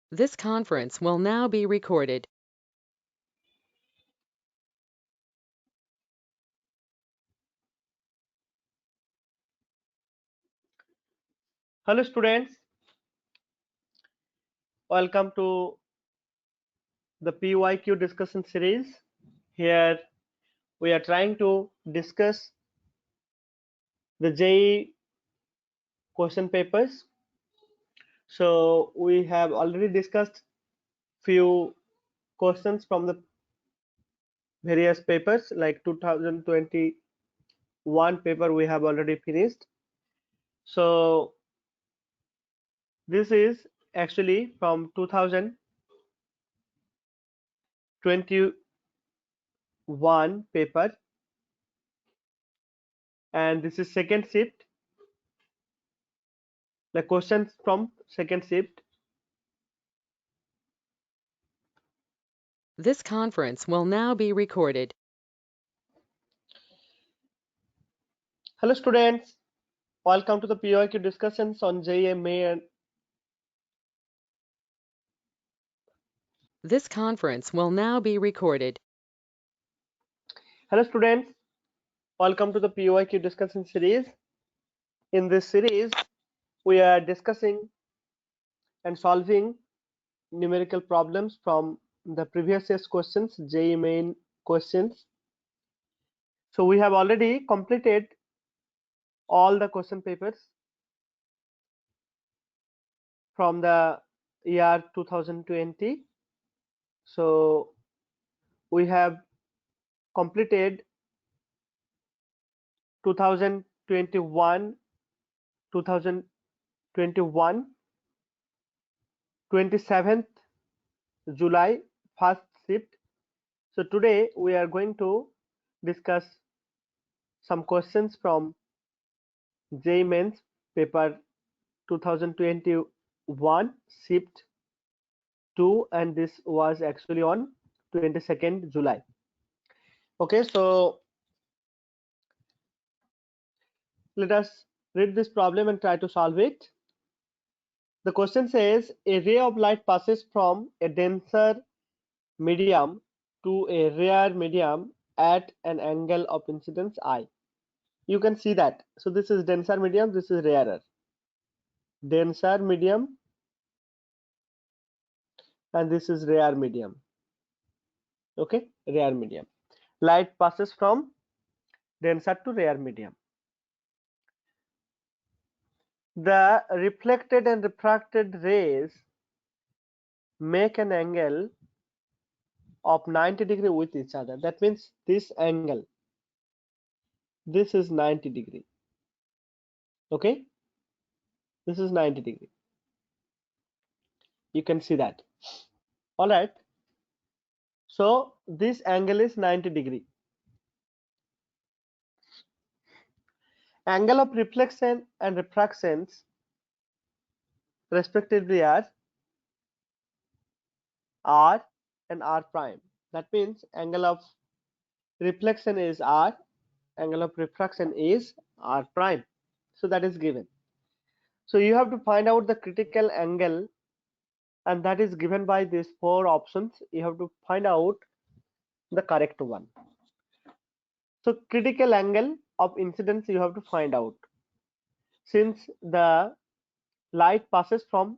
This conference will now be recorded. Hello students, welcome to the PYQ discussion series. Here we are trying to discuss the JEE question papers. So we have already discussed few questions from the various papers like 2021 paper we have already finished. So this is actually from 2021 paper, and this is second shift, the questions from second shift. This conference will now be recorded. Hello students, welcome to the PYQ discussions on JEE Mains. This conference will now be recorded. Hello students, welcome to the PYQ discussion series. In this series, we are discussing and solving numerical problems from the previous year's questions, JEE Main questions. So we have already completed all the question papers from the year 2020. So we have completed 2021, 2021, 27th July first shift. So today we are going to discuss some questions from JEE Mains paper 2021 shift 2, and this was actually on 22nd July. Okay, so let us read this problem and try to solve it. The question says a ray of light passes from a denser medium to a rare medium at an angle of incidence I. You can see that. So this is denser medium, this is rarer. Denser medium, and this is rare medium. Okay, rare medium. Light passes from denser to rare medium. The reflected and refracted rays make an angle of 90 degree with each other. That means this angle, this is 90 degree. Okay, this is 90 degree. You can see that. All right. So this angle is 90 degree. Angle of reflection and refractions respectively are R and R prime. That means angle of reflection is R, angle of refraction is R prime. So that is given. So you have to find out the critical angle, and that is given by these four options. You have to find out the correct one. So critical angle of incidence you have to find out. Since the light passes from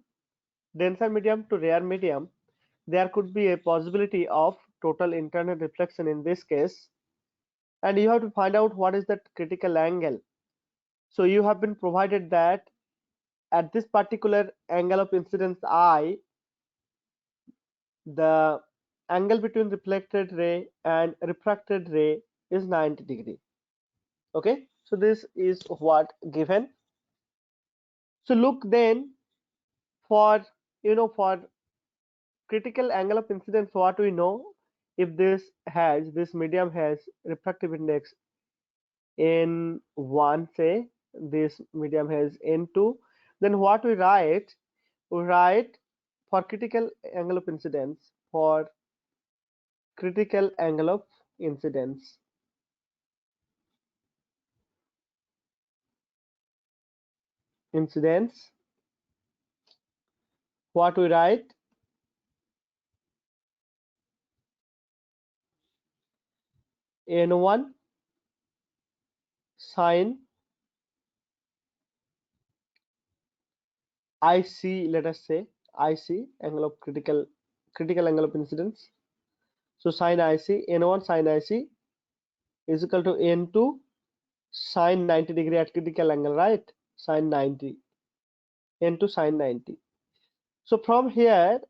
denser medium to rare medium, there could be a possibility of total internal reflection in this case, and you have to find out what is that critical angle. So you have been provided that at this particular angle of incidence I, the angle between reflected ray and refracted ray is 90 degree. Okay, so this is what given. So look then for for critical angle of incidence, what we know, if this medium has refractive index n1, say this medium has n2, then what we write, for critical angle of incidence, for critical angle of incidence, what we write, n1 sine IC, let us say IC, angle of critical angle of incidence. So sine IC, n1 sine IC is equal to n2 sine 90 degree at critical angle, right? Sine 90, n2 sine 90. So from here,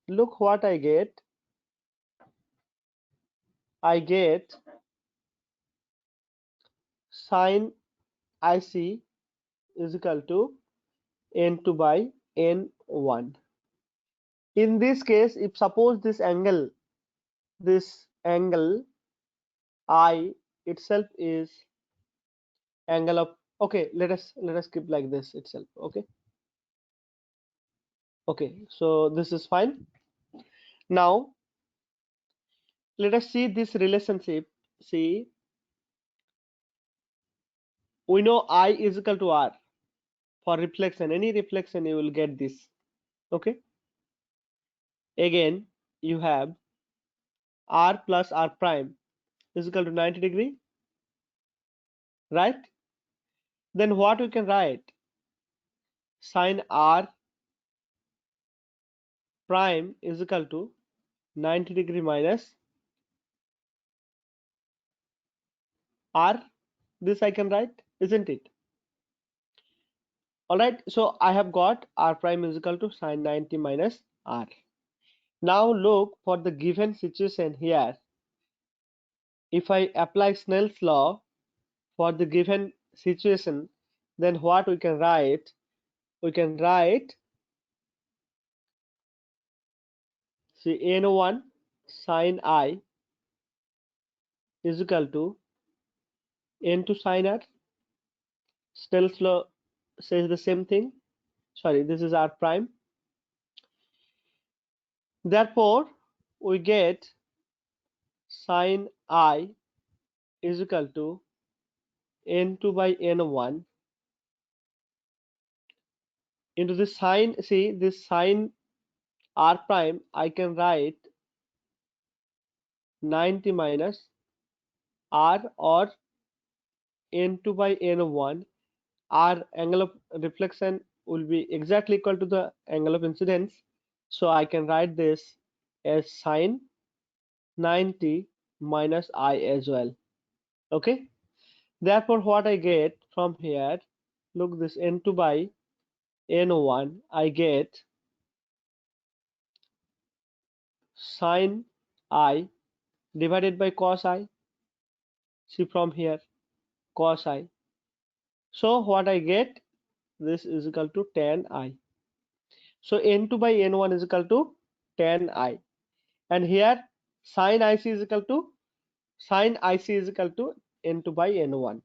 look what I get. I get sine IC is equal to n2 by n1. In this case, if suppose this angle I itself is angle of, okay, let us keep like this itself. Okay, so this is fine. Now let us see this relationship. See, we know I is equal to R for reflection. Any reflection you will get this. Okay, again you have R plus R prime is equal to 90 degree, right? Then what we can write? Sine R prime is equal to 90 degree minus R. This I can write, isn't it? All right, so I have got R prime is equal to sine 90 minus R. Now look for the given situation here. If I apply Snell's law for the given situation, then what we can write? We can write, see, n1 sine I is equal to n2 sine R. Snell's law says the same thing. Sorry, this is R prime. Therefore, we get sine I is equal to n2 by n1 into the sine. See, this sine R prime I can write 90 minus R, or n2 by n1. R angle of reflection will be exactly equal to the angle of incidence, so I can write this as sine 90 minus I as well. Okay, therefore what I get from here, look, this n2 by n1, I get sine I divided by cos I. See from here, cos I. So what I get, this is equal to tan I. So n2 by n1 is equal to tan I. And here sine IC is equal to n2 by n1.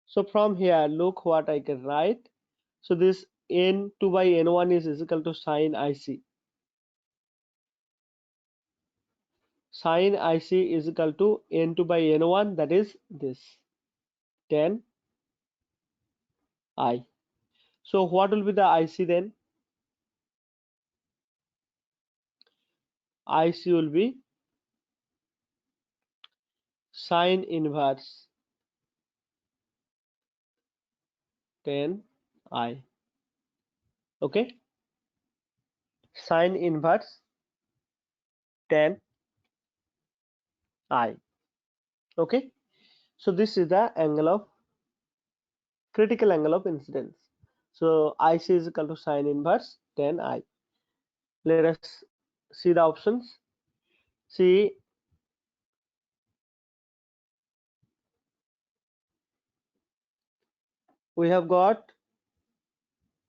So from here, look what I can write. So this n2 by n1 is equal to sine IC. Sine IC is equal to n2 by n1, that is this tan I. So what will be the IC then? IC will be sine inverse tan I. Okay, sine inverse tan I. Okay, so this is the angle of critical angle of incidence. So IC is equal to sine inverse tan I. Let us see the options. See, we have got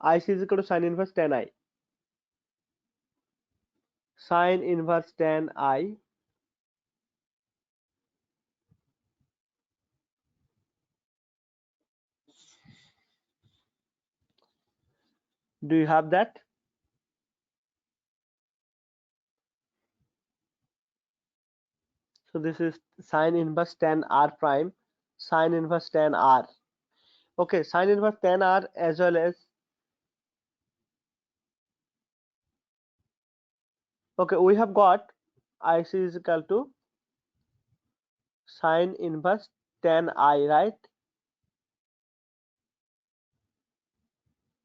IC is equal to sine inverse tan I. Sine inverse tan I. Do you have that? So this is sine inverse tan R prime, sine inverse tan R. Okay, sine inverse tan R as well as, okay, we have got IC is equal to sine inverse tan I, right?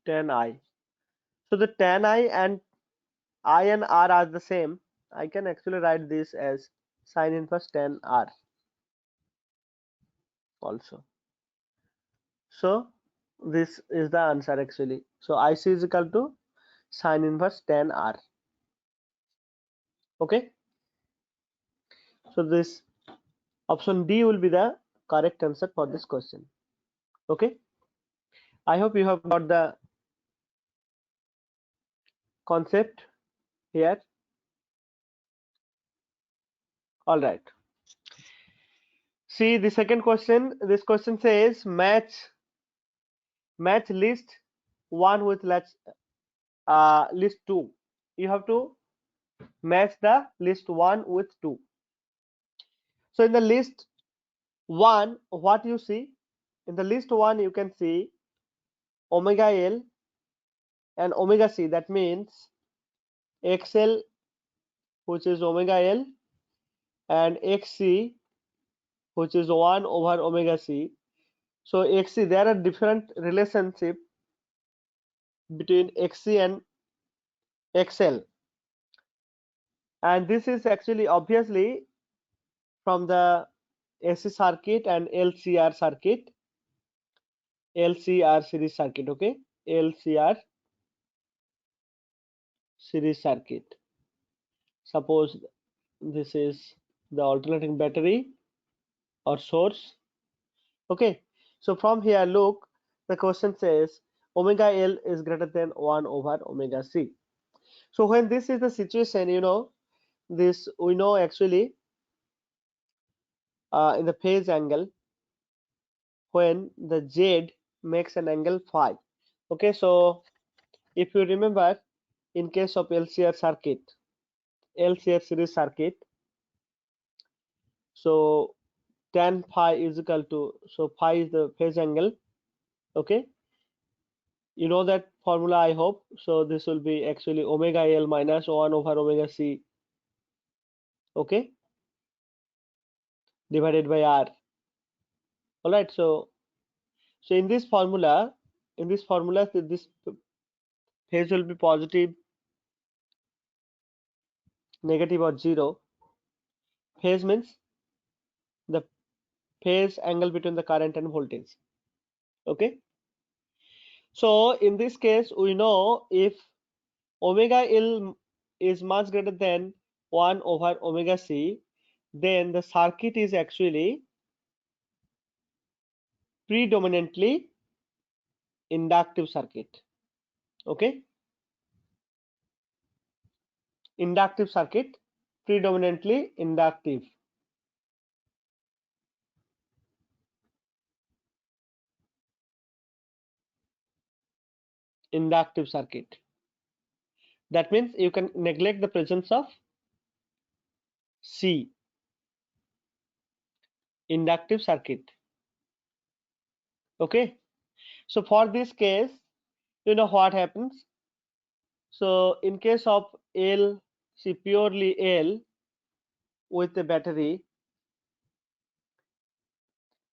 Tan I. So the tan I and R are the same. I can actually write this as sine inverse tan R also. So this is the answer actually. So IC is equal to sine inverse tan R. Okay. So this option D will be the correct answer for this question. Okay. I hope you have got the concept here. All right. See the second question. This question says match list 1 with list 2. You have to match the list 1 with 2. So in the list 1, what you see? In the list 1, you can see omega L and omega C. That means XL, which is omega L, and XC, which is 1 over omega C. So XC, there are different relationship between XC and XL. And this is actually obviously from the AC circuit and LCR circuit, LCR series circuit, okay? LCR series circuit. Suppose this is the alternating battery or source, okay? So from here, look, the question says omega L is greater than 1 over omega C. So when this is the situation, you know, this we know actually in the phase angle when the Z makes an angle phi. Okay, so if you remember, in case of LCR circuit, LCR series circuit, so tan phi is equal to, so phi is the phase angle, okay? You know that formula, I hope. So this will be actually omega L minus 1 over omega C, okay, divided by R. All right, so in this formula, this phase will be positive, negative, or zero. Phase means the phase angle between the current and voltage, okay? So in this case, we know if omega L is much greater than 1 over omega C, then the circuit is actually predominantly inductive circuit, okay? Inductive circuit, predominantly inductive. Inductive circuit. That means you can neglect the presence of C, inductive circuit, okay? So for this case, you know what happens? So in case of L, see purely L with the battery,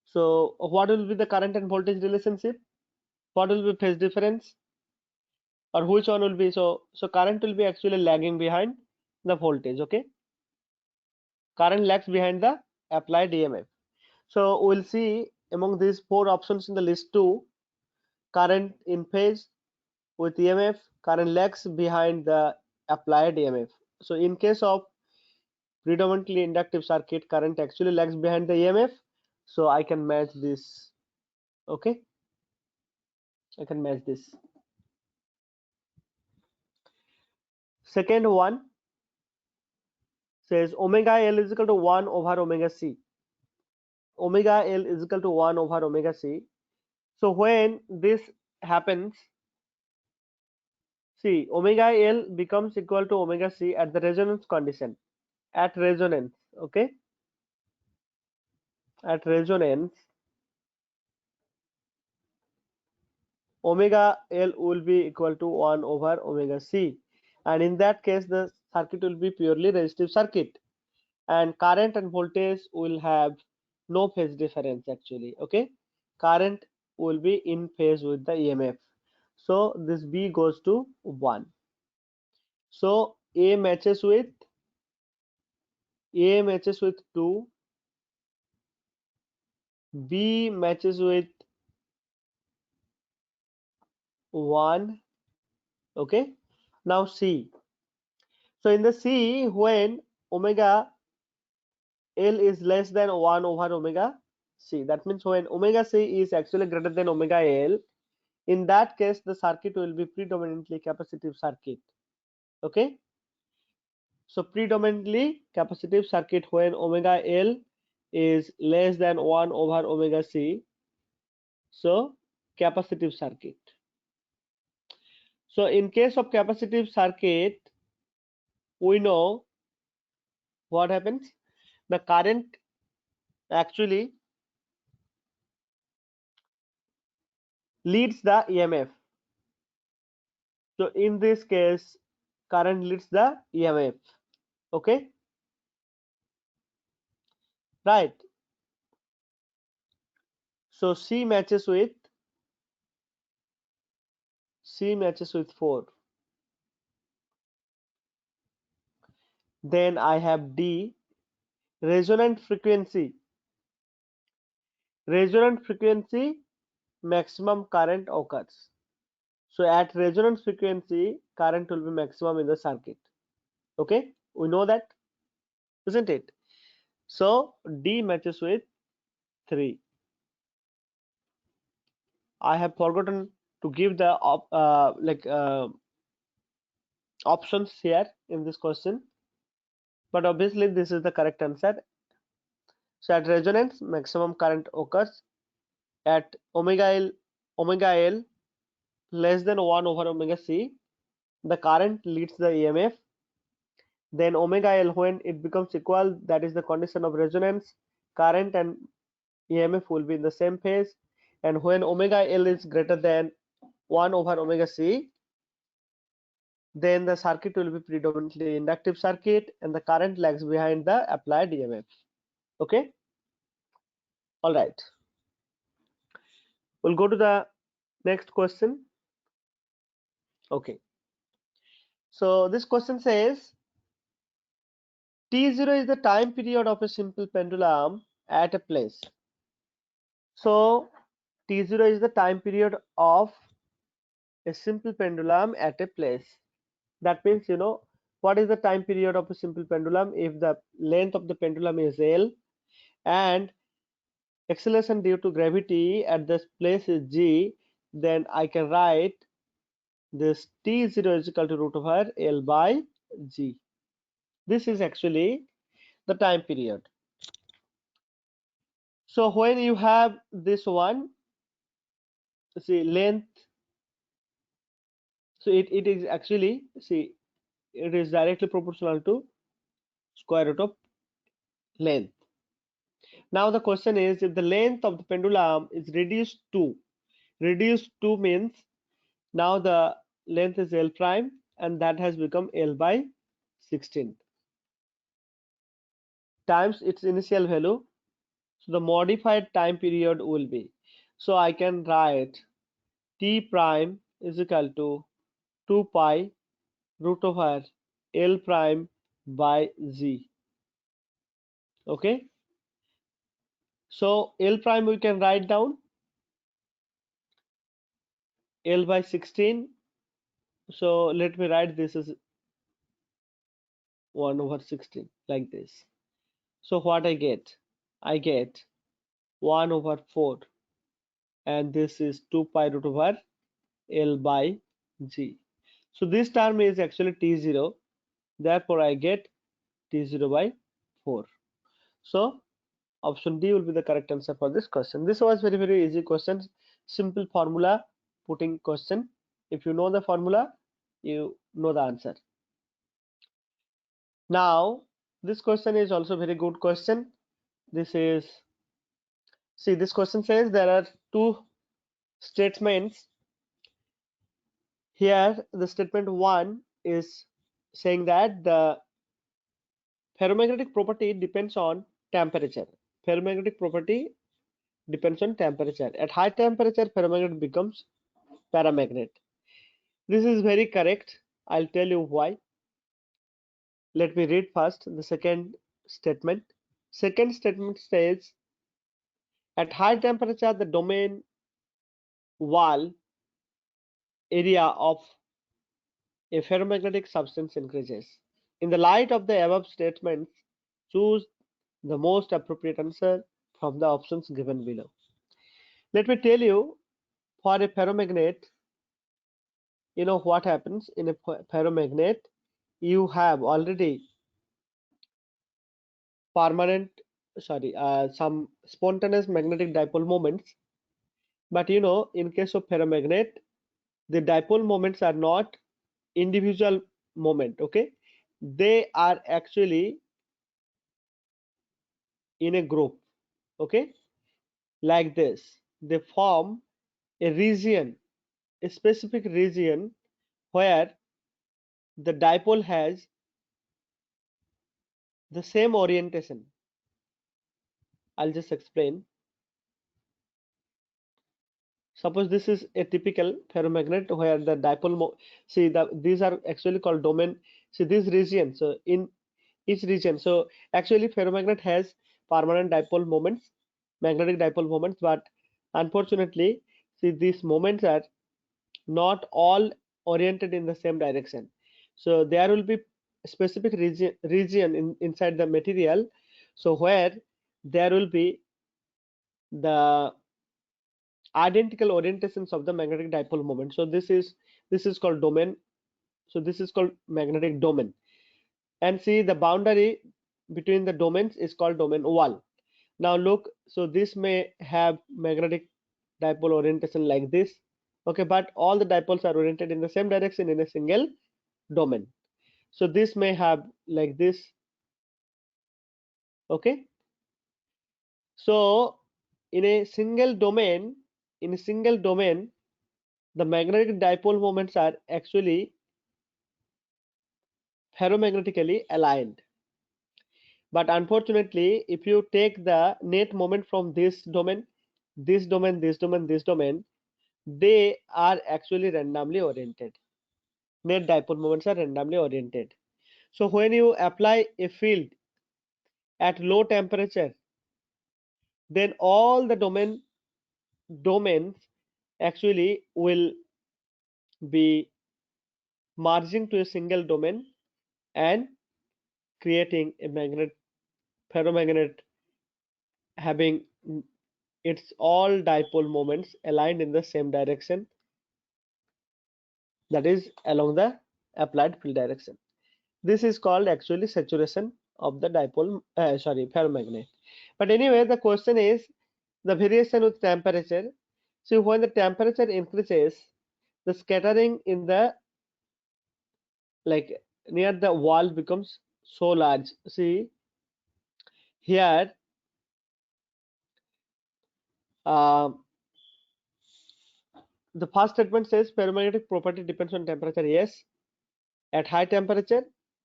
so what will be the current and voltage relationship? What will be phase difference? Or which one will be? So current will be actually lagging behind the voltage, okay? Current lags behind the applied EMF. So we'll see among these 4 options in the list 2, current in phase with EMF, current lags behind the applied EMF. So in case of predominantly inductive circuit, current actually lags behind the EMF. So I can match this, okay? I can match this. Second one says omega L is equal to 1 over omega C. Omega L is equal to 1 over omega C. So when this happens, see, omega L becomes equal to omega C at the resonance condition. At resonance, okay? At resonance, omega L will be equal to 1 over omega C. And in that case, the circuit will be purely resistive circuit. And current and voltage will have no phase difference actually. Okay, current will be in phase with the EMF. So this B goes to 1. So A matches with 2, B matches with 1. Okay, now C. So in the C, when omega L is less than 1 over omega C, that means when omega C is actually greater than omega L, in that case the circuit will be predominantly capacitive circuit. Okay, so predominantly capacitive circuit when omega L is less than 1 over omega C, so capacitive circuit. So in case of capacitive circuit, we know what happens. The current actually leads the EMF. So in this case, current leads the EMF. Okay, right. So C matches with 4. Then I have D, resonant frequency. Resonant frequency, maximum current occurs. So at resonance frequency, current will be maximum in the circuit. Okay, we know that, isn't it? So D matches with 3. I have forgotten to give the options here in this question, but obviously this is the correct answer. So at resonance, maximum current occurs at omega L less than 1 over omega C. The current leads the EMF. Then omega L, when it becomes equal, that is the condition of resonance, current and EMF will be in the same phase. And when omega L is greater than 1 over omega C, then the circuit will be predominantly inductive circuit and the current lags behind the applied EMF. Okay, all right, we'll go to the next question. Okay, so this question says T0 is the time period of a simple pendulum at a place. So T0 is the time period of a simple pendulum at a place. That means, you know, what is the time period of a simple pendulum? If the length of the pendulum is L and acceleration due to gravity at this place is G, then I can write this T0 is equal to root over L by G. This is actually the time period. So when you have this one, see length, so it is actually, see, it is directly proportional to square root of length. Now the question is, if the length of the pendulum is reduced to means now the length is L prime and that has become L by 16 times its initial value. So the modified time period will be, so I can write T prime is equal to 2 pi root over L prime by G. Okay, so L prime we can write down L by 16. So let me write this as 1 over 16 like this. So what I get? I get 1 over 4 and this is 2 pi root over L by G. So this term is actually T0. Therefore I get T0 by 4. So option D will be the correct answer for this question. This was very easy question. Simple formula putting question. If you know the formula, you know the answer. Now this question is also very good question. This is, see, this question says there are two statements here. The statement 1 is saying that the ferromagnetic property depends on temperature. ferromagnetic property depends on temperature. At high temperature, ferromagnet becomes paramagnet. This is very correct. I'll tell you why. Let me read first the second statement. Second statement says, at high temperature, the domain wall area of a ferromagnetic substance increases. In the light of the above statements, choose the most appropriate answer from the options given below. Let me tell you, for a ferromagnet, you know what happens in a ferromagnet? You have already permanent, some spontaneous magnetic dipole moments. But you know, in case of ferromagnet, the dipole moments are not individual moment, okay? They are actually in a group, okay? Like this. They form a region, a specific region where the dipole has the same orientation. I'll just explain. Suppose this is a typical ferromagnet where the dipole, these are actually called domain. See this region. So in each region, so actually ferromagnet has permanent dipole moments, magnetic dipole moments, but unfortunately, see these moments are not all oriented in the same direction. So there will be a specific region inside the material, so where there will be the identical orientations of the magnetic dipole moment. So this is called domain. So this is called magnetic domain. And see the boundary between the domains is called domain wall. Now look, so this may have magnetic dipole orientation like this, okay, but all the dipoles are oriented in the same direction in a single domain. So this may have like this, okay. So in a single domain, the magnetic dipole moments are actually ferromagnetically aligned. But unfortunately, if you take the net moment from this domain, this domain, this domain, this domain, they are actually randomly oriented. Net dipole moments are randomly oriented. So when you apply a field at low temperature, then all the domains actually will be merging to a single domain and creating a ferromagnet having its all dipole moments aligned in the same direction, that is along the applied field direction. This is called actually saturation of the ferromagnet. But anyway, the question is the variation with temperature. See, when the temperature increases, the scattering in the like near the wall becomes so large. See here, uh, the first statement says ferromagnetic property depends on temperature. Yes, at high temperature,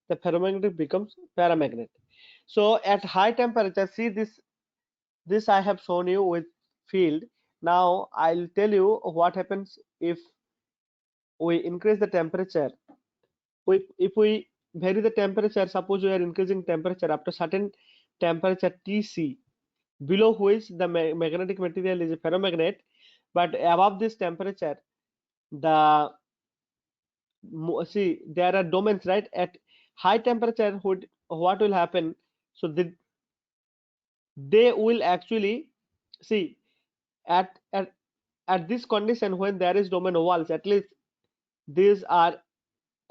the ferromagnetic becomes paramagnet. So at high temperature, see this I have shown you with field. Now I'll tell you what happens if we increase the temperature. If we vary the temperature, suppose we are increasing temperature up to certain temperature Tc, below which the magnetic material is a ferromagnet, but above this temperature, the see there are domains, right? At high temperature, what will happen? So they will actually see at at at this condition, when there is domain walls, at least these are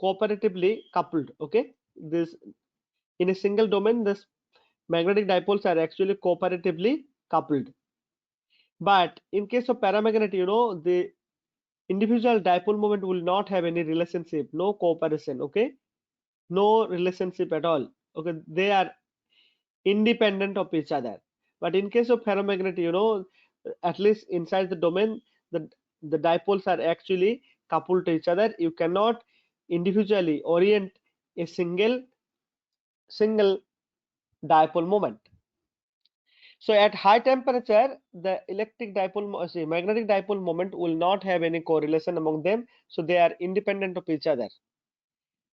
cooperatively coupled, okay. This in a single domain, this magnetic dipoles are actually cooperatively coupled. But in case of paramagnet, you know, the individual dipole moment will not have any relationship, no cooperation, okay, no relationship at all, okay. They are independent of each other. But in case of ferromagnet, you know, at least inside the domain, the dipoles are actually coupled to each other. You cannot individually orient a single dipole moment. So at high temperature, the magnetic dipole moment will not have any correlation among them, so they are independent of each other.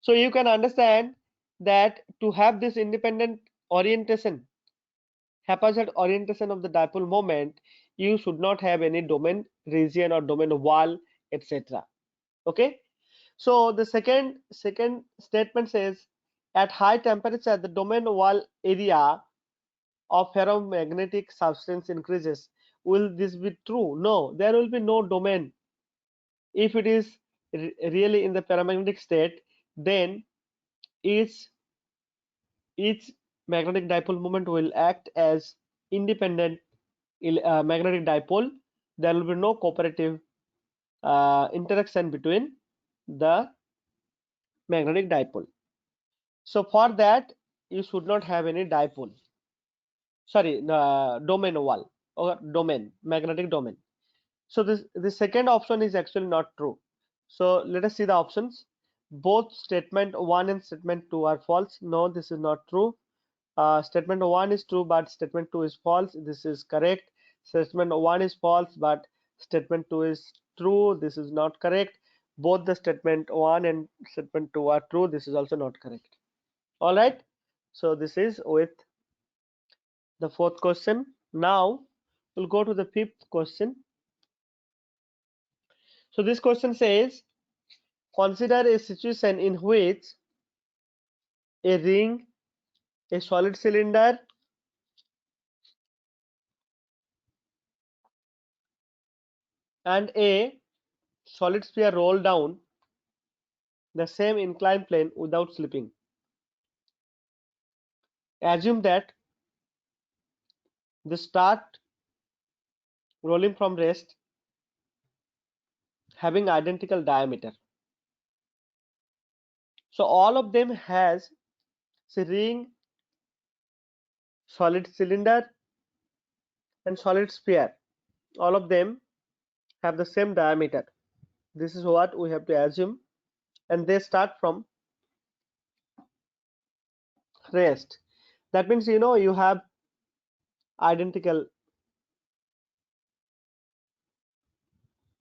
So you can understand that to have this independent orientation, haphazard orientation of the dipole moment, you should not have any domain region or domain wall, etc. Okay. So the second statement says, at high temperature, the domain wall area of ferromagnetic substance increases. Will this be true? No, there will be no domain. If it is really in the paramagnetic state, then each each magnetic dipole moment will act as independent magnetic dipole. There will be no cooperative interaction between the magnetic dipole. So for that, you should not have any dipole. Sorry, domain wall or domain, magnetic domain. So the second option is actually not true. So let us see the options. Both statement 1 and statement 2 are false. No, this is not true. Statement 1 is true, but statement 2 is false. This is correct. Statement 1 is false, but statement 2 is true. This is not correct. Both the statement 1 and statement 2 are true. This is also not correct. All right. So this is with the fourth question. Now we'll go to the fifth question. So this question says, consider a situation in which a ring, a solid cylinder, and a solid sphere roll down the same inclined plane without slipping. Assume that they start rolling from rest having identical diameter. So all of them has, say, ring, solid cylinder, and solid sphere. All of them have the same diameter. This is what we have to assume, and they start from rest. That means you have identical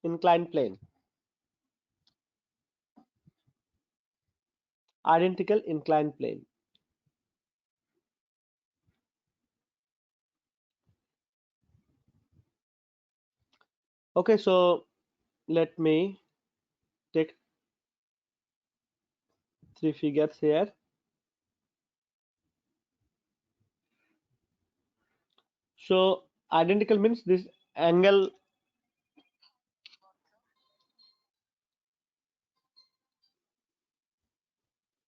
inclined plane. Identical inclined plane. Okay, so let me take three figures here. So identical means this angle,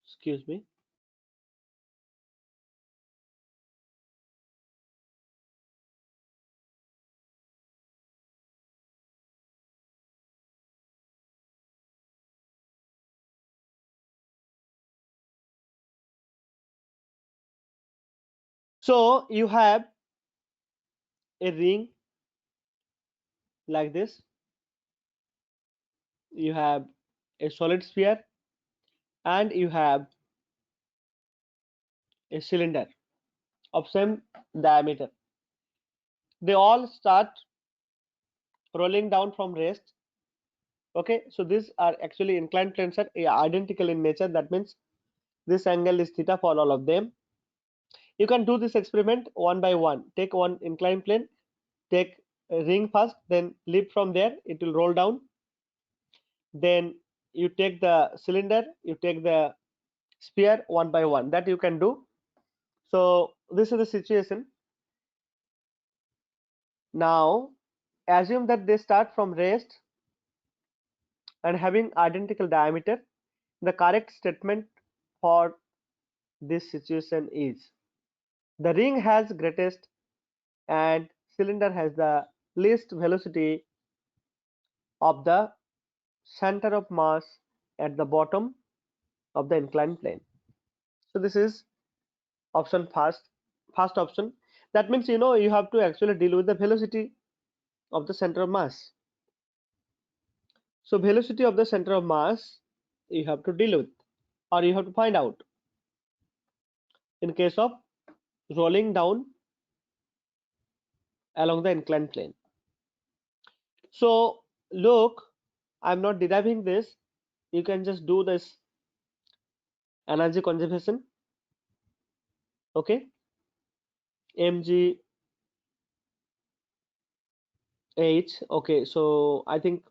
excuse me. So you have a ring like this. You have a solid sphere and you have a cylinder of same diameter. They all start rolling down from rest. Okay, so these are actually inclined planes are identical in nature. That means this angle is theta for all of them. You can do this experiment one by one. Take one inclined plane, take a ring first, then leap from there, it will roll down. Then you take the cylinder, you take the sphere one by one. That you can do. So this is the situation. Now assume that they start from rest and having identical diameter. The correct statement for this situation is, the ring has greatest and cylinder has the least velocity of the center of mass at the bottom of the inclined plane. So this is option first option. That means you have to actually deal with the velocity of the center of mass. So velocity of the center of mass you have to deal with, or you have to find out in case of rolling down along the inclined plane. So look, I'm not deriving this. You can just do this energy conservation. Okay, mgh. Okay, so I think,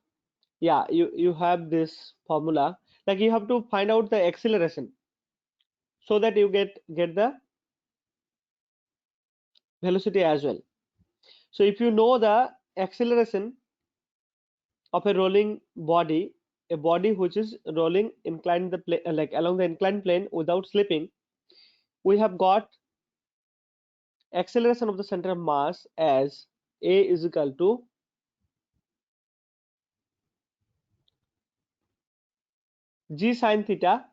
yeah, you have this formula. Like you have to find out the acceleration so that you get the velocity as well. So if you know the acceleration of a rolling body, a body which is rolling inclined the plane, like along the inclined plane without slipping, we have got acceleration of the center of mass as a is equal to g sine theta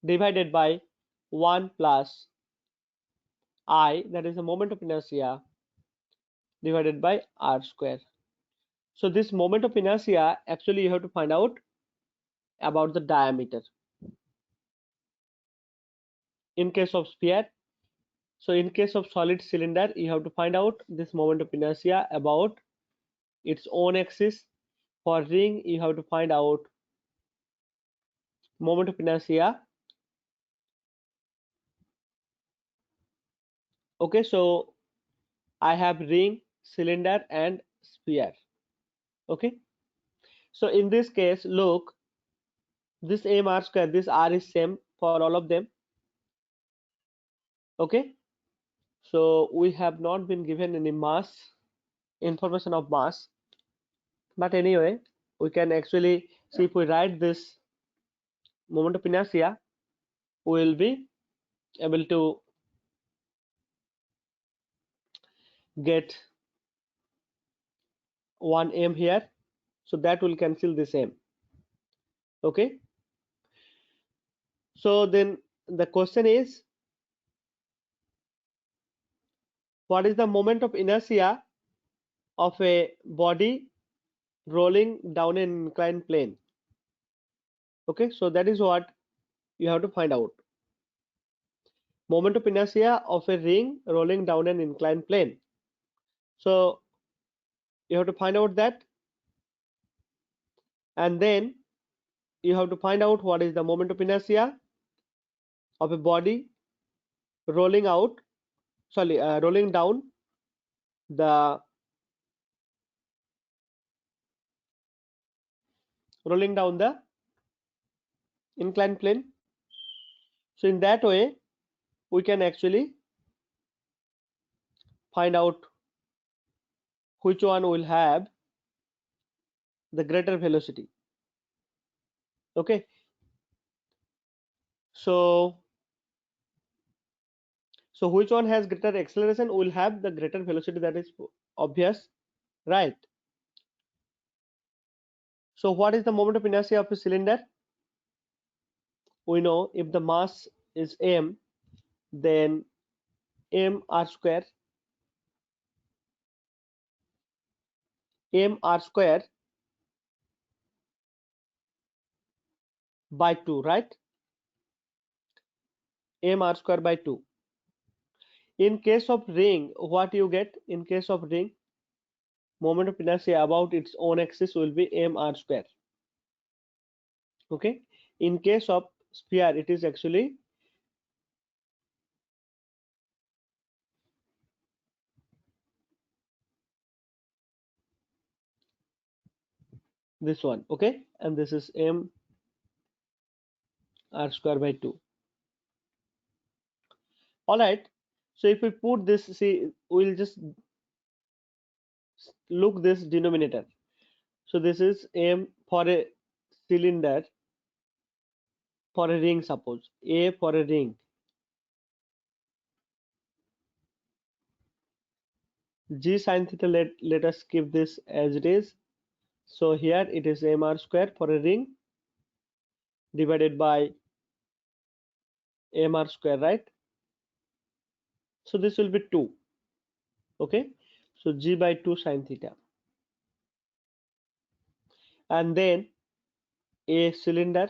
divided by 1 plus I, that is the moment of inertia, divided by r square. So this moment of inertia, actually you have to find out about the diameter in case of sphere. So in case of solid cylinder, you have to find out this moment of inertia about its own axis. For ring, you have to find out moment of inertia. Okay, so I have ring, cylinder and sphere. Okay, so in this case, look, this m r square, this r is same for all of them. Okay, so we have not been given any mass, information of mass, but anyway, we can actually see if we write this moment of inertia, we will be able to get 1 m here, so that will cancel this m. Okay, so then the question is, what is the moment of inertia of a body rolling down an inclined plane? Okay, so that is what you have to find out. Moment of inertia of a ring rolling down an inclined plane. So you have to find out that, and then you have to find out what is the moment of inertia of a body rolling out, sorry, the rolling down the inclined plane. So in that way, we can actually find out which one will have the greater velocity. Okay, so which one has greater acceleration will have the greater velocity, that is obvious, right? So what is the moment of inertia of a cylinder? We know if the mass is m, then m r square by 2, right? M r square by 2. In case of ring, what you get in case of ring? Moment of inertia about its own axis will be m r square. Okay. In case of sphere, it is actually this one. Okay, and this is m r square by 2. All right. So if we put this, see, we'll just look this denominator. So this is m for a cylinder, for a ring, suppose a for a ring, g sine theta, let us keep this as it is. So here it is m r square for a ring divided by m r square, right? So this will be 2. Okay, so g by 2 sine theta, and then a cylinder,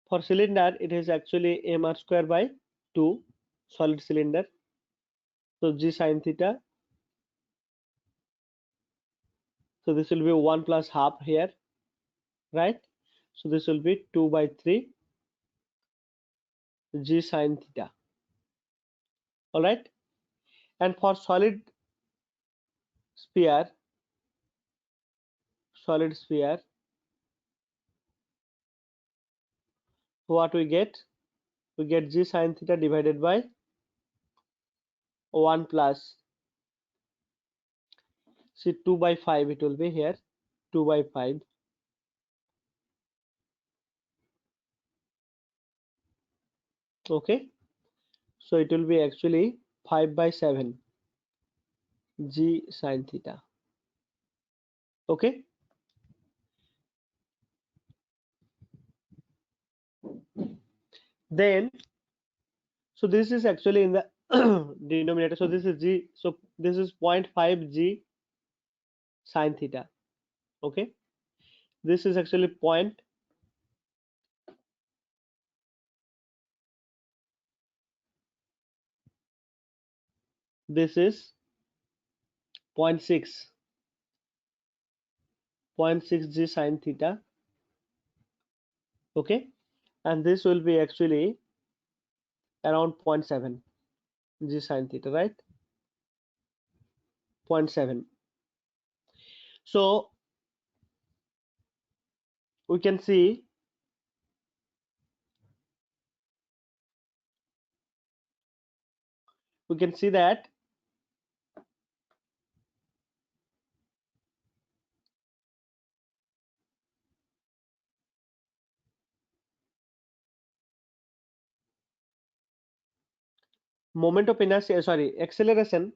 for cylinder it is actually m r square by to solid cylinder. So g sine theta. So this will be 1 plus half here, right? So this will be 2 by 3 g sine theta. All right. And for sphere, solid sphere, what we get? We get g sine theta divided by 1 plus, see 2 by 5 it will be here, 2 by 5. Okay. So it will be actually 5 by 7 g sine theta. Okay. Then, so this is actually in the denominator. So this is g. So this is 0.5 g sine theta. Okay. This is actually point. This is 0.6 g sine theta. Okay. And this will be actually around 0.7 g sine theta, right? 0.7. So we can see that moment of inertia, sorry, acceleration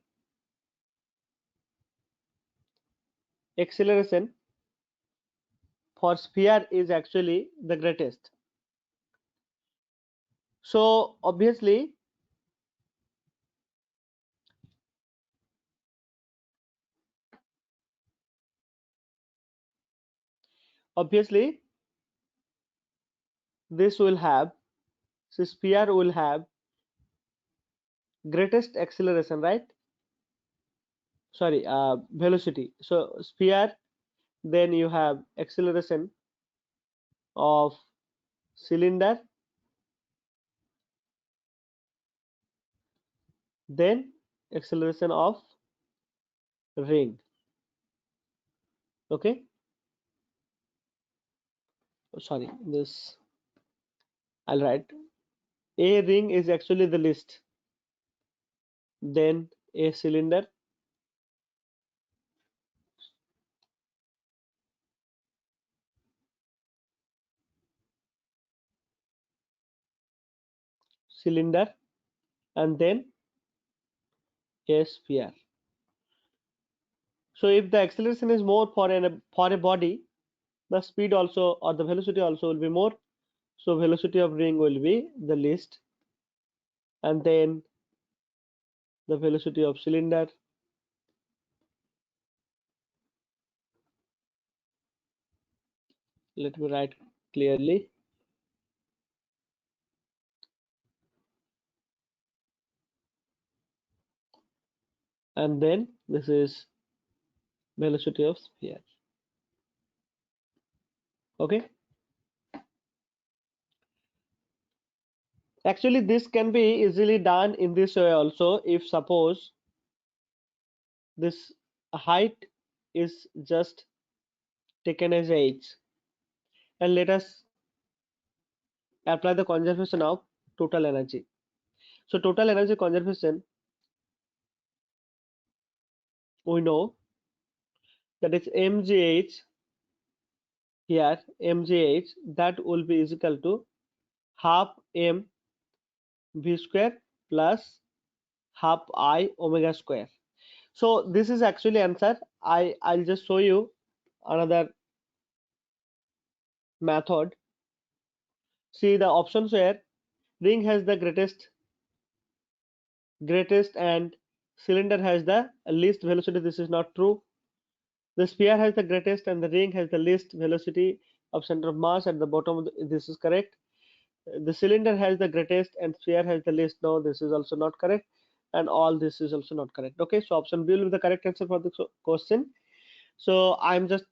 for sphere is actually the greatest. So obviously this will have, so sphere will have greatest acceleration, right? Sorry, velocity. So sphere, then you have acceleration of cylinder, then acceleration of ring. Okay. Sorry, this I'll write. A ring is actually the least, then a cylinder, and then a sphere. So if the acceleration is more for a body, the speed also, or the velocity also will be more. So velocity of ring will be the least, and then the velocity of cylinder, let me write clearly, and then this is velocity of sphere. Okay. Actually this can be easily done in this way also. If suppose this height is just taken as h, and let us apply the conservation of total energy. So total energy conservation, we know that is mgh, here mgh, that will be is equal to half m v square plus half I omega square. So this is actually answer. I'll just show you another method. See the options where ring has the greatest and cylinder has the least velocity. This is not true. The sphere has the greatest and the ring has the least velocity of center of mass at the bottom of this is correct. the cylinder has the greatest and sphere has the least. No, this is also not correct, and all this is also not correct. Okay, so option B will be the correct answer for the question. So I'm just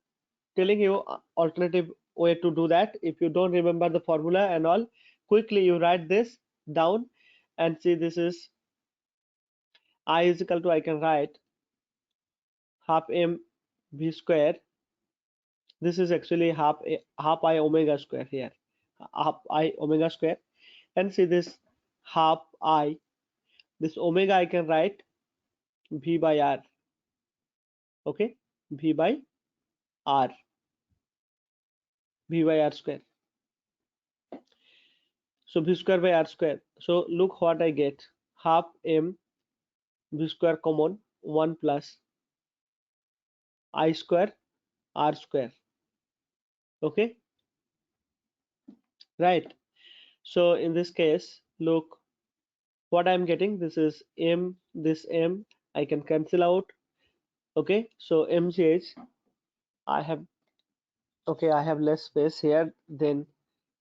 telling you alternative way to do that. If you don't remember the formula and all, quickly you write this down and see, this is I is equal to, I can write half m v square. This is actually half I omega square here, half I omega square, and see this half I, this omega I can write v by r. Okay, v by r, v by r square. So v square by r square. So look what I get, half m v square common, 1 plus I square r square. Okay, right. So in this case, look what I'm getting. This is m, this m I can cancel out. Okay, so mgh, I have, okay, I have less space here. Then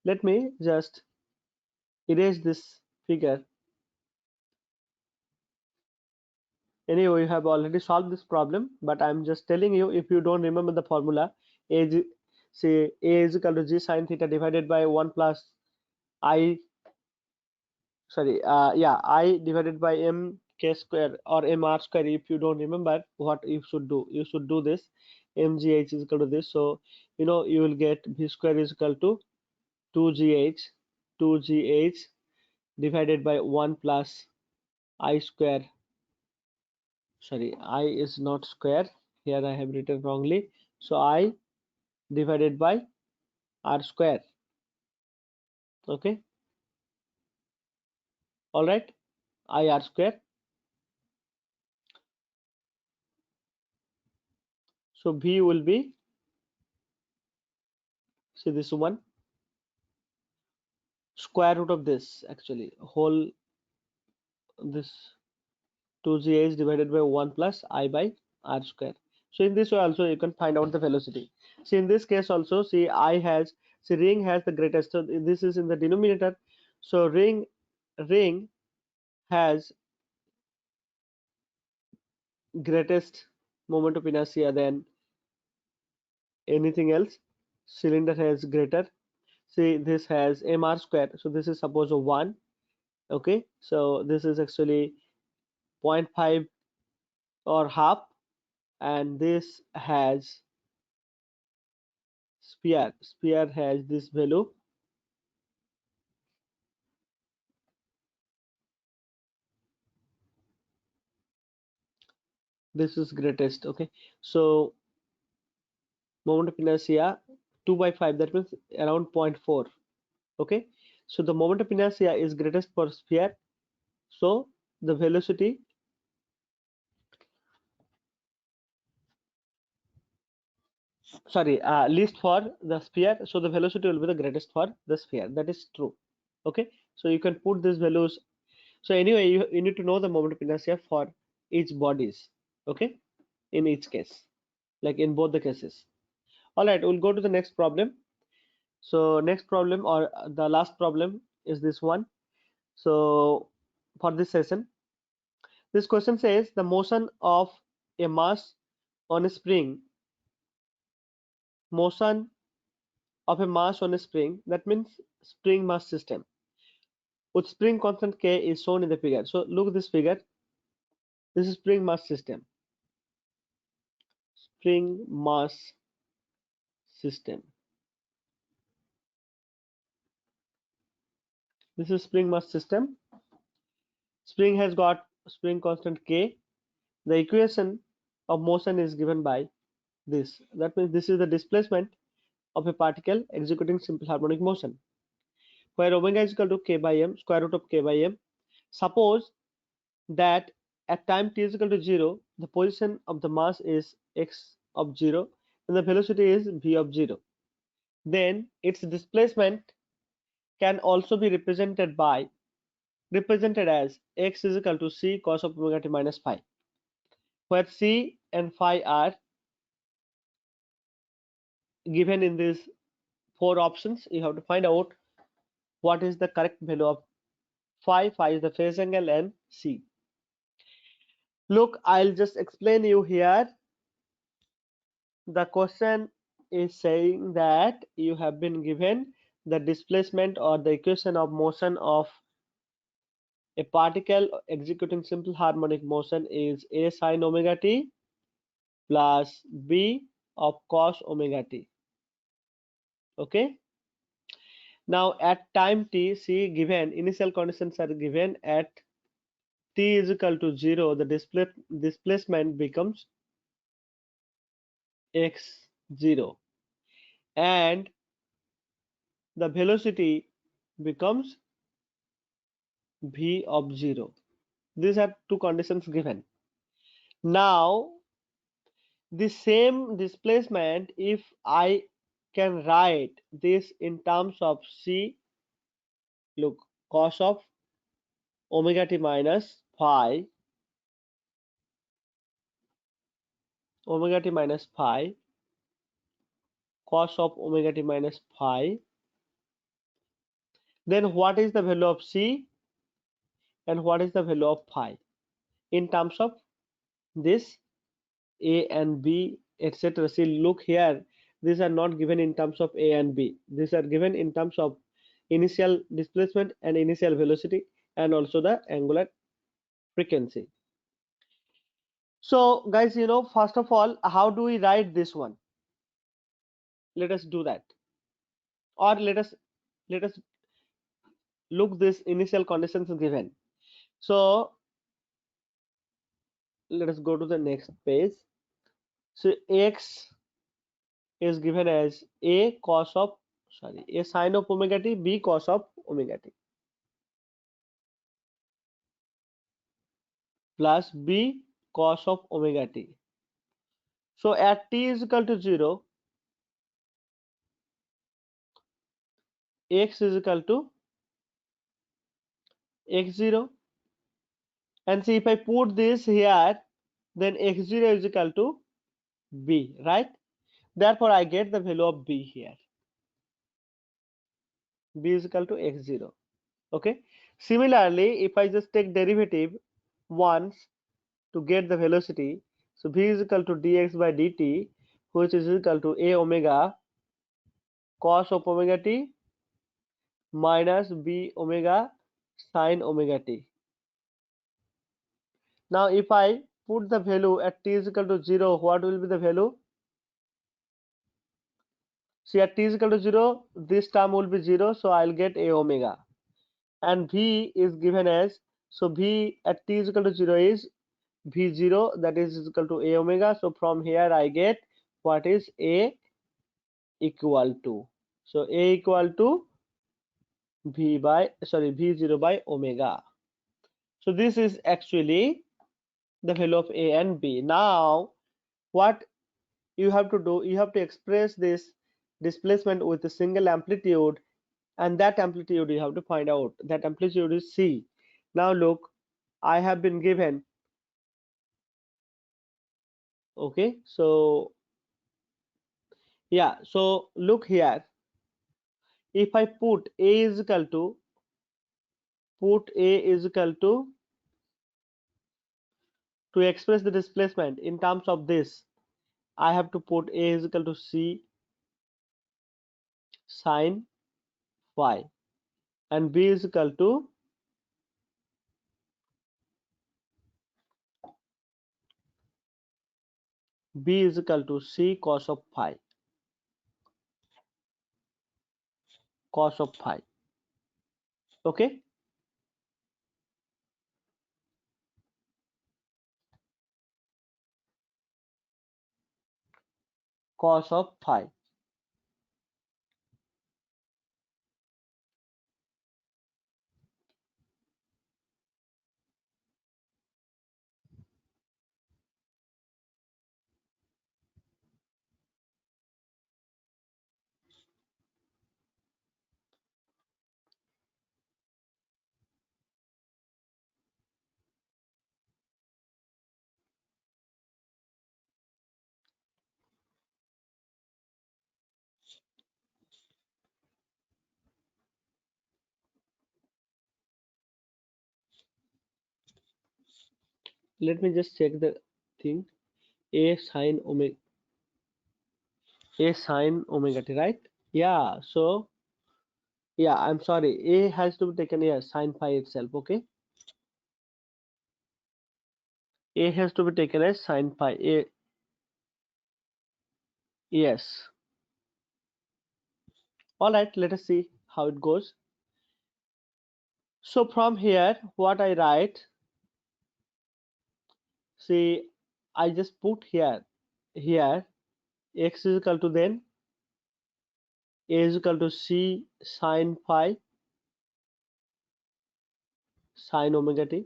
let me just erase this figure. Anyway, you have already solved this problem, but I'm just telling you, if you don't remember the formula, a, say a is equal to g sine theta divided by 1 plus I, sorry, yeah, I divided by m k square or m r square. If you don't remember, what you should do, you should do this, mgh is equal to this. So you know, you will get v square is equal to 2gh divided by 1 plus I square, sorry, I is not square here, I have written wrongly. So I divided by r square. Okay, all right, I r square. So v will be, see this one, square root of this, actually whole, this 2gh divided by 1 plus I by r square. So in this way also you can find out the velocity. See in this case also, see I has, see ring has the greatest, so this is in the denominator. So ring has greatest moment of inertia than anything else. Cylinder has greater, see this has mr square, so this is suppose a 1. Okay, so this is actually 0.5 or half, and this has sphere has this value, this is greatest. Okay, so moment of inertia 2 by 5, that means around 0.4. Okay, so the moment of inertia is greatest for sphere, so the velocity, sorry, least for the sphere, so the velocity will be the greatest for the sphere. That is true. Okay, so you can put these values. So anyway, you need to know the moment of inertia for each bodies. Okay, in each case, like in both the cases. All right, we'll go to the next problem. So next problem, or the last problem, is this one. So for this session, this question says the motion of a mass on a spring, motion of a mass on a spring, that means spring mass system, with spring constant k is shown in the figure. So look at this figure. This is spring mass system. Spring mass system. This is spring mass system. Spring has got spring constant k. The equation of motion is given by this. That means this is the displacement of a particle executing simple harmonic motion, where omega is equal to k by m, square root of k by m. Suppose that at time t is equal to 0, the position of the mass is x of 0 and the velocity is v of 0. Then its displacement can also be represented as x is equal to c cos of omega t minus phi, where c and phi are given in these four options. You have to find out what is the correct value of phi? Phi is the phase angle and C. Look, I'll just explain you here. The question is saying that you have been given the displacement or the equation of motion of a particle executing simple harmonic motion is A sin omega t plus B of cos omega t. Okay. Now at time t, see, given initial conditions are given at t is equal to 0, the displacement becomes x0 and the velocity becomes v of 0. These are two conditions given. Now the same displacement, if I can write this in terms of c, look, cos of omega t minus phi, omega t minus phi, cos of omega t minus phi, then what is the value of c and what is the value of phi in terms of this a and b, etc. See, look here, these are not given in terms of a and b, these are given in terms of initial displacement and initial velocity and also the angular frequency. So guys, first of all, how do we write this one? Let us do that, or let us look this initial conditions given. So let us go to the next page. So x is given as a sin of omega t, b cos of omega t plus b cos of omega t. So at t is equal to 0, x is equal to x0, and see, if I put this here, then x0 is equal to b, right? Therefore I get the value of b here. B is equal to x0. Okay. Similarly, if I just take derivative once to get the velocity, so v is equal to dx by dt, which is equal to a omega cos of omega t minus b omega sin omega t. Now if I put the value at t is equal to 0, what will be the value? See, at t is equal to 0, this term will be 0, so I'll get a omega. And v is given as, so v at t is equal to 0 is v0, that is equal to a omega. So from here I get what is a equal to, so a equal to v0 by omega. So this is actually the value of a and b. Now what you have to do, you have to express this displacement with a single amplitude, and that amplitude you have to find out. That amplitude is c. Now look, I have been given, okay, so yeah, so look here, if I put a is equal to, to express the displacement in terms of this, I have to put a is equal to c sin phi and b is equal to c cos of phi, okay. Cos of phi. let me just check the thing. A sine omega t, right? Yeah, so yeah, I'm sorry, A has to be taken here, sine phi itself. Okay, A has to be taken as sine phi. A, yes. All right, let us see how it goes. So from here, what I write, see, I just put here x is equal to, then A is equal to c sine phi sine omega t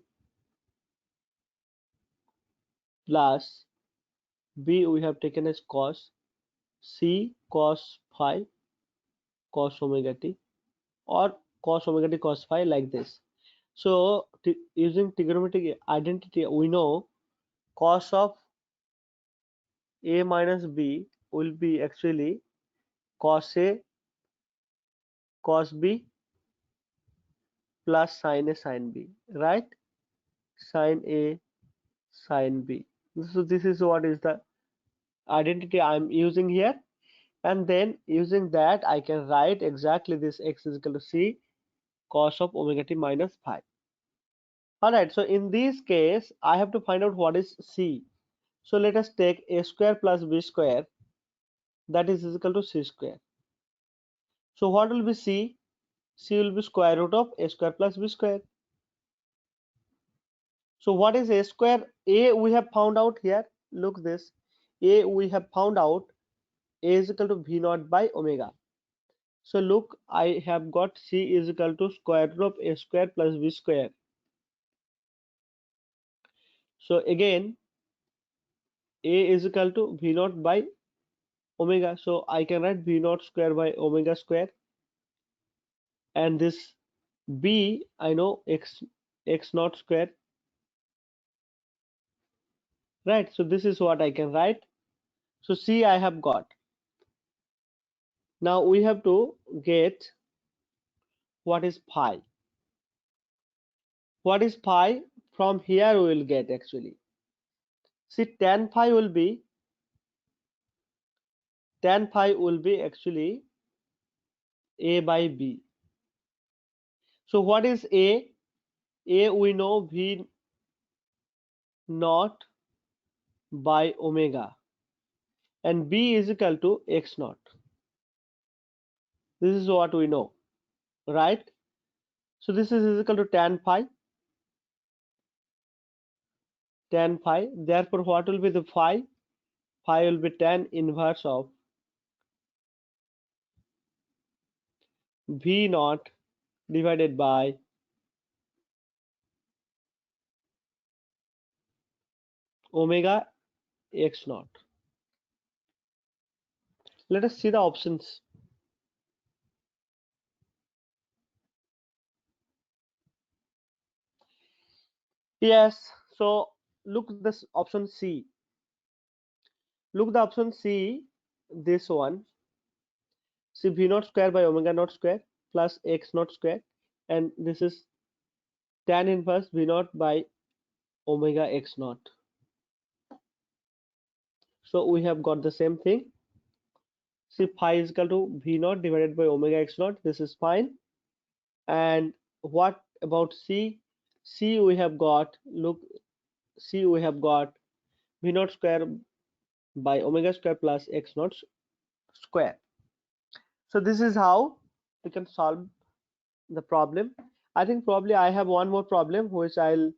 plus b we have taken as cos c cos phi cos omega t, or cos omega t cos phi, like this. So using trigonometric identity, we know cos of a minus b will be actually cos a cos b plus sin a sin b, right? Sin a sin b. So this is what is the identity I'm using here, and then using that I can write exactly this x is equal to c cos of omega t minus phi. Alright, so in this case I have to find out what is c. So let us take a square plus b square, that is equal to c square. So what will be c? C will be square root of a square plus b square. So what is a square? A we have found out here. Look this. A we have found out, a is equal to v naught by omega. So look, I have got c is equal to square root of a square plus b square. So again, a is equal to v naught by omega. So I can write v naught square by omega square, and this b I know x naught square, right? So this is what I can write. So c I have got. Now we have to get what is phi. What is phi? From here we will get actually. See, tan phi will be actually a by b. So what is a? A we know v naught by omega, and b is equal to x naught. This is what we know, right? So this is equal to tan phi. Tan phi. Therefore, what will be the phi? Phi will be tan inverse of v naught divided by omega x naught. Let us see the options. Yes, so look this option C. Look the option C, this one. See, v naught square by omega naught square plus x naught square, and this is tan inverse v naught by omega x naught. So we have got the same thing. See, phi is equal to v naught divided by omega x naught. This is fine. And what about C? C we have got, look, C we have got v naught square by omega square plus x naught square. So this is how we can solve the problem. I think probably I have one more problem which I'll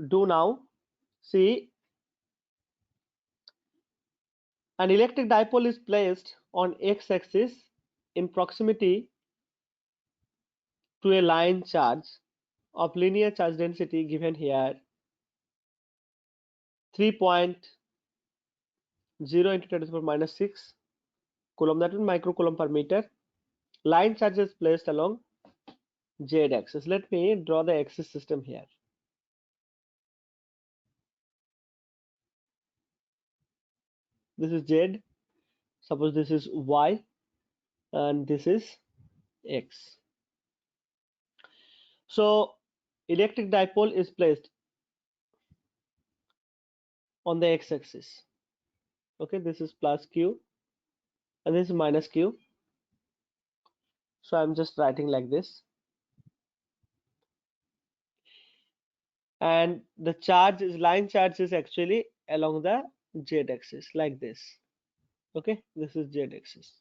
do now. See, an electric dipole is placed on x-axis in proximity to a line charge of linear charge density given here 3.0 into 10 to the power minus 6 coulomb, that is microcoulomb per meter. Line charge is placed along z axis. Let me draw the axis system here. This is z, suppose this is y, and this is x. So electric dipole is placed on the x-axis. Okay, this is plus q and this is minus q. So I'm just writing like this. And the charge is line charge is actually along the z-axis like this. Okay, this is z-axis.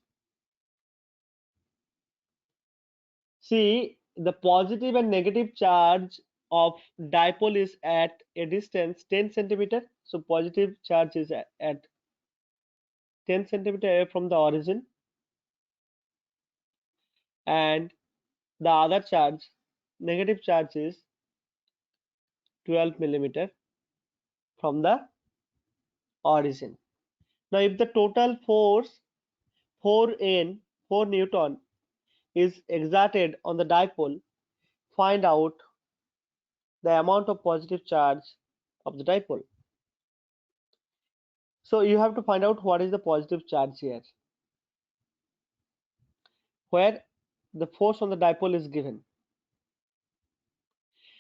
See, the positive and negative charge of dipole is at a distance 10 centimeter. So positive charge is at 10 centimeter away from the origin, and the other charge, negative charge, is 12 millimeter from the origin. Now, if the total force 4N, 4 Newton, is exerted on the dipole, find out the amount of positive charge of the dipole. So you have to find out what is the positive charge here, where the force on the dipole is given.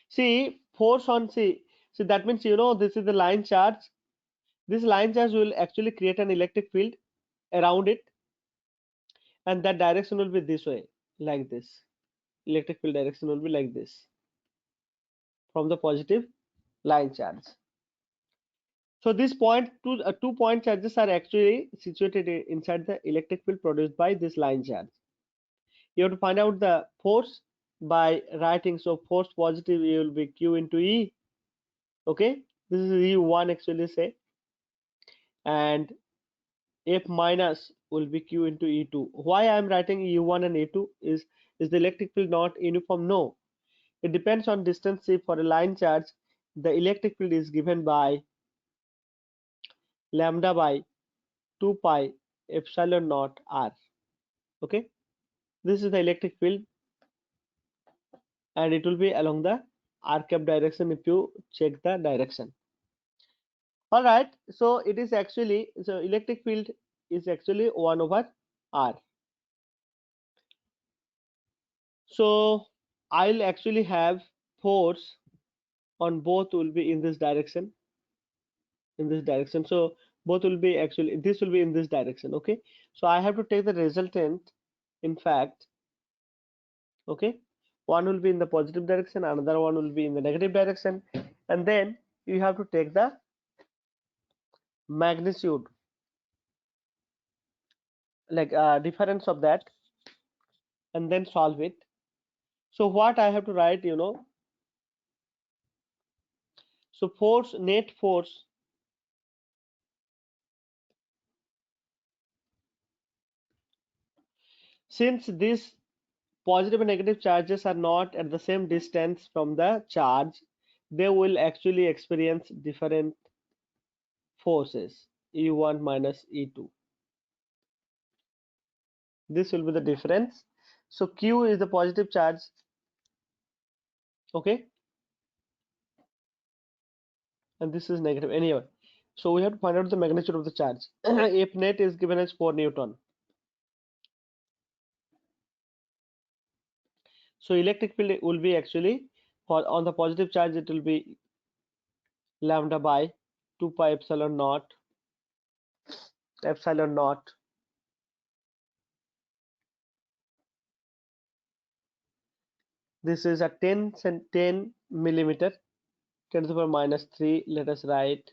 See, force on see that means this is the line charge. This line charge will actually create an electric field around it, and that direction will be this way, like this. Electric field direction will be like this from the positive line charge. So these two point charges are actually situated inside the electric field produced by this line charge. You have to find out the force by writing. So force positive will be Q into E. Okay, this is E1 actually say, and F minus will be Q into E2. Why I am writing E1 and E2 is the electric field not uniform? No, it depends on distance. See, for a line charge, the electric field is given by lambda by 2 pi epsilon naught r. Okay, this is the electric field, and it will be along the r cap direction if you check the direction. All right, so it is actually, so electric field is actually 1 over r. So I'll actually have force on both will be in this direction, so both will be actually, this will be in this direction. Okay, so I have to take the resultant, in fact. Okay, one will be in the positive direction, another one will be in the negative direction, and then you have to take the magnitude, like difference of that, and then solve it. So what I have to write, so force, net force, since these positive and negative charges are not at the same distance from the charge, they will actually experience different forces, E1 minus E2. This will be the difference. So Q is the positive charge. Okay, and this is negative anyway. So we have to find out the magnitude of the charge. If net is given as 4 Newton. So electric field will be actually, for on the positive charge, it will be lambda by 2 pi epsilon naught. This is a 10 millimeter, 10 to the power minus 3. Let us write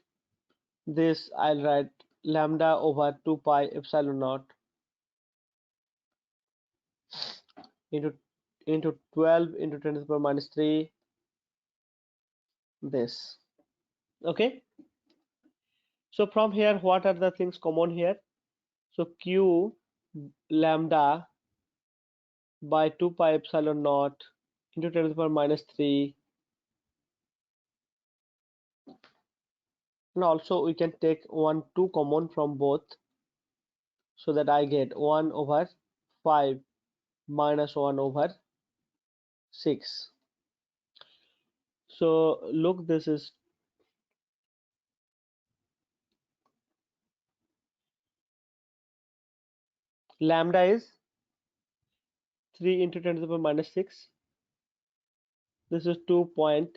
this. I'll write lambda over 2 pi epsilon naught into 12 into 10 to the power minus 3. This. Okay. So from here, what are the things common here? So Q lambda by 2 pi epsilon naught into 10 to the power minus 3. And also we can take 2 common from both, so that I get 1 over 5 minus 1 over 6. So look, this is lambda is 3 into 10 to the power minus 6. This is 2 point.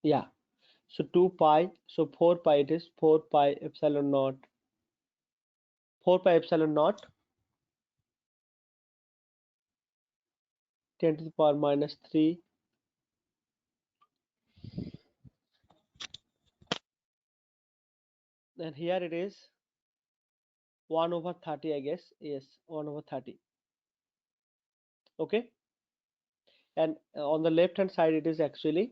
Yeah. So 2 pi. So 4 pi, it is 4 pi epsilon naught. 4 pi epsilon naught 10 to the power minus 3. And here it is 1 over 30, I guess. Yes, 1 over 30. Okay. And on the left hand side, it is actually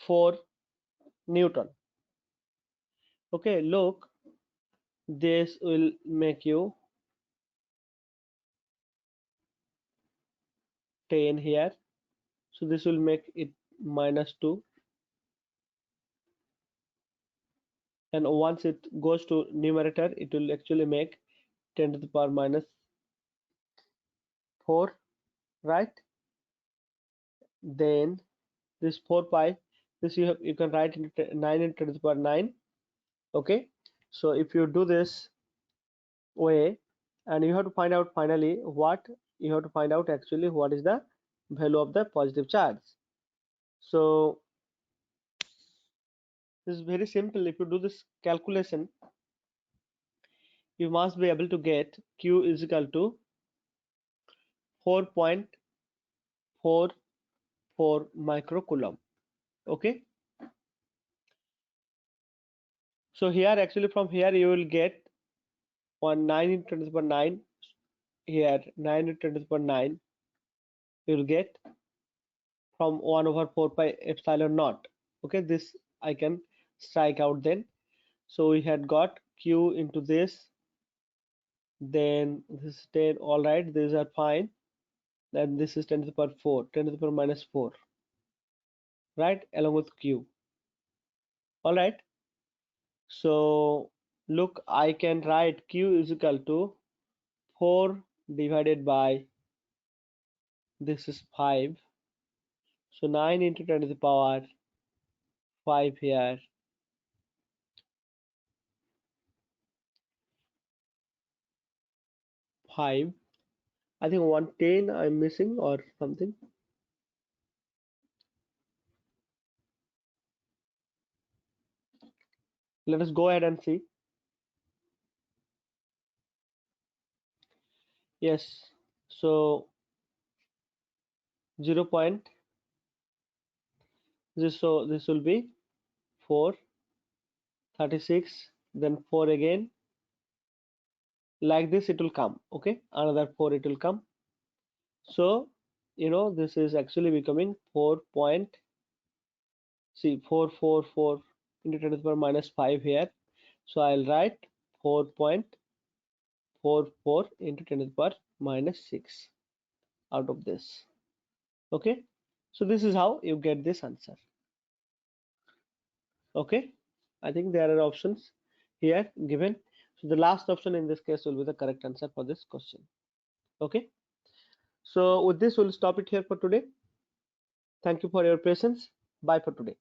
4 Newton. Okay, look, this will make you 10 here. So this will make it minus 2. And once it goes to numerator, it will actually make 10 to the power minus 4, right? Then this 4 pi, this you can write into 9 into 10 to the power 9. Okay, so if you do this way, and you have to find out finally what you have to find out actually what is the value of the positive charge. So this is very simple. If you do this calculation, you must be able to get Q is equal to 4.44 microcoulomb. Okay, so here actually from here you will get 9 into 10 to the power 9. Here 9 into 10 to the power 9 you will get from 1 over 4 pi epsilon naught. Okay, this I can strike out then. So we had got Q into this, then this is 10. All right, these are fine. Then this is 10 to the power 4, 10 to the power minus 4, right, along with Q. All right, so look, I can write Q is equal to 4 divided by this is 5. So 9 into 10 to the power 5 here, 5. I think 110 I'm missing or something. Let us go ahead and see. Yes, so 0 point this, so this will be 4, 36, then 4 again, like this it will come. Okay, another 4 it will come. So this is actually becoming 4 point, see 444 into 10 to the power minus 5 here. So I'll write 4.44 into 10 to the power minus 6 out of this. Okay, so this is how you get this answer. Okay, I think there are options here given. So the last option in this case will be the correct answer for this question. Okay, so with this we'll stop it here for today. Thank you for your patience. Bye for today.